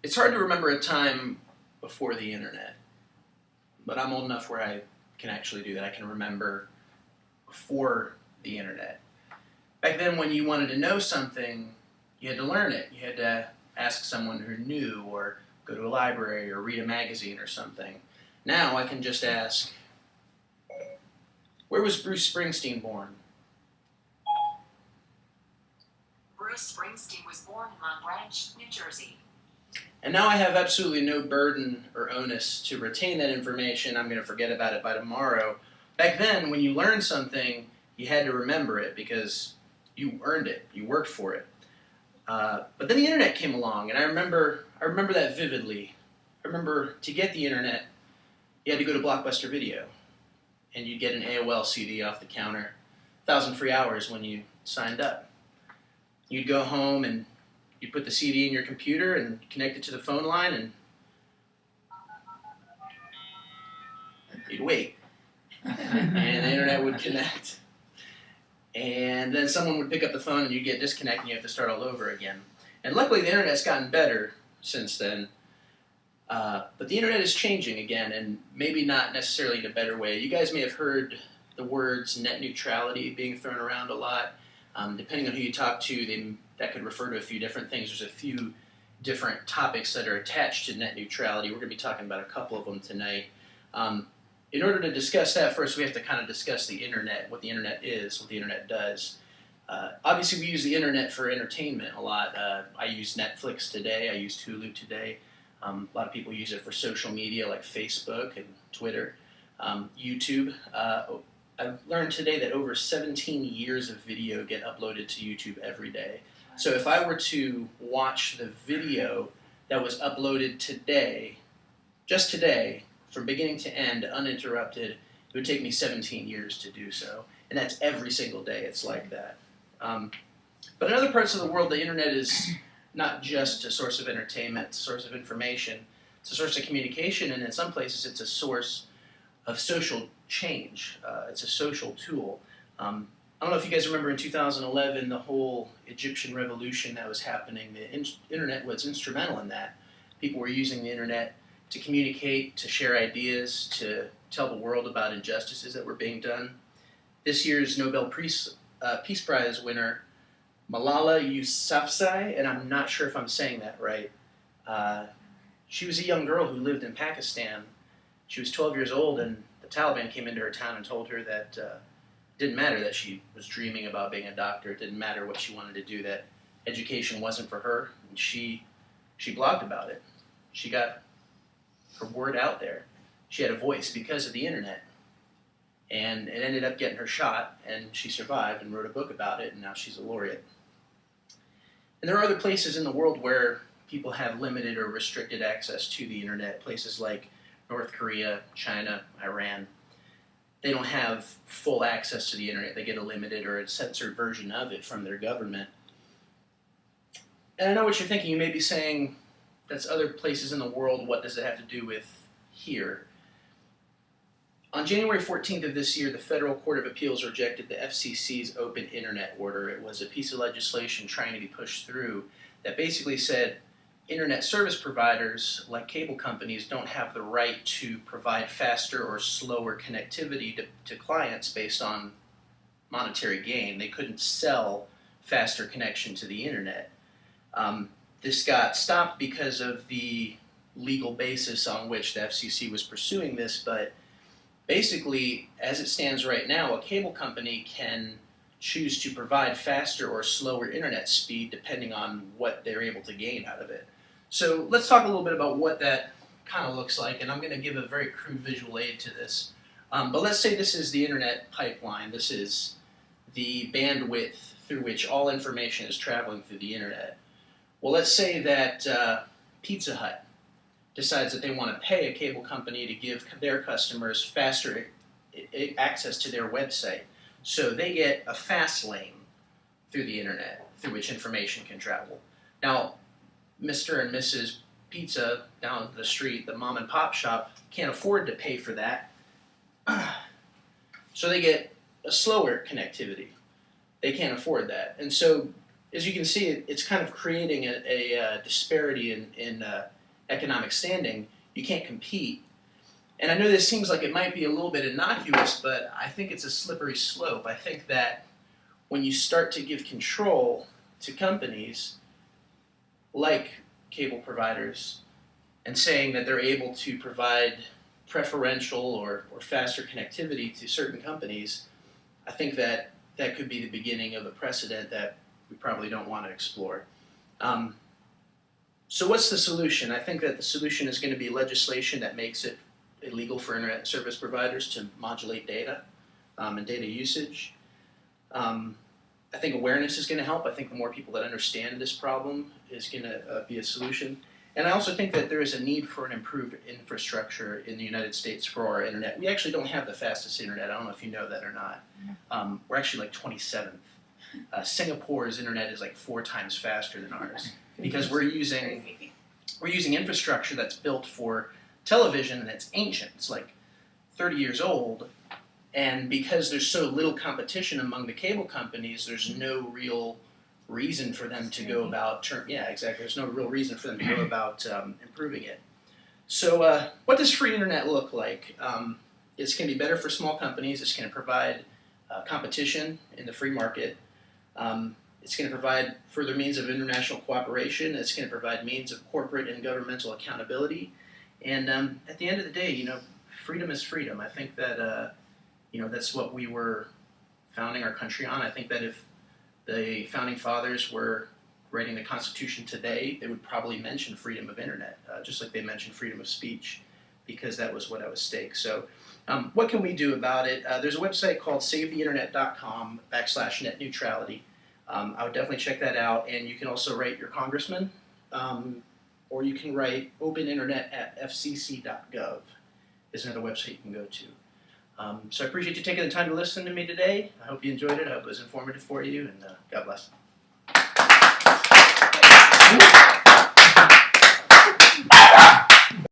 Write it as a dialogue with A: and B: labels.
A: It's hard to remember a time before the internet, but I'm old enough where I can actually do that. I can remember before the internet. Back then, when you wanted to know something, you had to learn it. You had to ask someone who knew, or go to a library, or read a magazine or something. Now I can just ask, where was Bruce Springsteen born?
B: Bruce Springsteen was born in Long Branch, New Jersey.
A: And now I have absolutely no burden or onus to retain that information. I'm going to forget about it by tomorrow. Back then, when you learned something, you had to remember it because you earned it. You worked for it. But then the internet came along, and I remember that vividly. I remember to get the internet, you had to go to Blockbuster Video, and you'd get an AOL CD off the counter, 1,000 free hours when you signed up. You'd go home and you'd put the CD in your computer and connect it to the phone line, and you'd wait. And the internet would connect. And then someone would pick up the phone and you'd get disconnected and you have to start all over again. And luckily the internet's gotten better since then. But the internet is changing again, and maybe not necessarily in a better way. You guys may have heard the words net neutrality being thrown around a lot. Depending on who you talk to, that could refer to a few different things. There's a few different topics that are attached to net neutrality. We're going to be talking about a couple of them tonight. In order to discuss that, first we have to kind of discuss the internet, what the internet is, what the internet does. Obviously we use the internet for entertainment a lot. I use Netflix today, I use Hulu today. A lot of people use it for social media like Facebook and Twitter, YouTube. I've learned today that over 17 years of video get uploaded to YouTube every day. So if I were to watch the video that was uploaded today, just today, from beginning to end, uninterrupted, it would take me 17 years to do so. And that's every single day. It's like that. But in other parts of the world, the internet is not just a source of entertainment, it's a source of information, it's a source of communication, and in some places it's a source of social change. It's a social tool. I don't know if you guys remember in 2011, the whole Egyptian revolution that was happening. The internet was instrumental in that. People were using the internet to communicate, to share ideas, to tell the world about injustices that were being done. This year's Nobel Peace Prize winner, Malala Yousafzai, and I'm not sure if I'm saying that right. She was a young girl who lived in Pakistan. She was 12 years old, and the Taliban came into her town and told her that it didn't matter that she was dreaming about being a doctor. It didn't matter what she wanted to do, that education wasn't for her. And she blogged about it. She got her word out there. She had a voice because of the internet. And it ended up getting her shot, and she survived and wrote a book about it, and now she's a laureate. And there are other places in the world where people have limited or restricted access to the internet, places like North Korea, China, Iran. They don't have full access to the internet. They get a limited or a censored version of it from their government. And I know what you're thinking. You may be saying, that's other places in the world, what does it have to do with here? On January 14th of this year, the Federal Court of Appeals rejected the FCC's Open Internet Order. It was a piece of legislation trying to be pushed through that basically said internet service providers, like cable companies, don't have the right to provide faster or slower connectivity to clients based on monetary gain. They couldn't sell faster connection to the internet. This got stopped because of the legal basis on which the FCC was pursuing this, but basically, as it stands right now, a cable company can choose to provide faster or slower internet speed depending on what they're able to gain out of it. So let's talk a little bit about what that kind of looks like, and I'm going to give a very crude visual aid to this. But let's say this is the internet pipeline. This is the bandwidth through which all information is traveling through the internet. Well, let's say that Pizza Hut decides that they want to pay a cable company to give their customers faster access to their website. So they get a fast lane through the internet through which information can travel. Now, Mr. and Mrs. Pizza down the street, the mom and pop shop, can't afford to pay for that. So they get a slower connectivity. They can't afford that. And so, as you can see, it's kind of creating a disparity in economic standing, you can't compete. And I know this seems like it might be a little bit innocuous, but I think it's a slippery slope. I think that when you start to give control to companies like cable providers and saying that they're able to provide preferential or faster connectivity to certain companies, I think that that could be the beginning of a precedent that we probably don't want to explore. So what's the solution? I think that the solution is going to be legislation that makes it illegal for internet service providers to modulate data and data usage. I think awareness is going to help. I think the more people that understand this problem is going to be a solution. And I also think that there is a need for an improved infrastructure in the United States for our internet. We actually don't have the fastest internet. I don't know if you know that or not. We're actually like 27th. Singapore's internet is like 4 times faster than ours because we're using infrastructure that's built for television and it's ancient. It's like 30 years old. And because there's so little competition among the cable companies, there's no real reason for them to go about There's no real reason for them to go about improving it. So what does free internet look like? It's going to be better for small companies. It's going to provide competition in the free market. It's going to provide further means of international cooperation. It's going to provide means of corporate and governmental accountability. And at the end of the day, freedom is freedom. I think that that's what we were founding our country on. I think that if the founding fathers were writing the Constitution today, they would probably mention freedom of internet, just like they mentioned freedom of speech, because that was what at stake. So what can we do about it? There's a website called savetheinternet.com/net neutrality. I would definitely check that out, and you can also write your congressman, or you can write openinternet@fcc.gov is another website you can go to. So I appreciate you taking the time to listen to me today. I hope you enjoyed it. I hope it was informative for you, and God bless.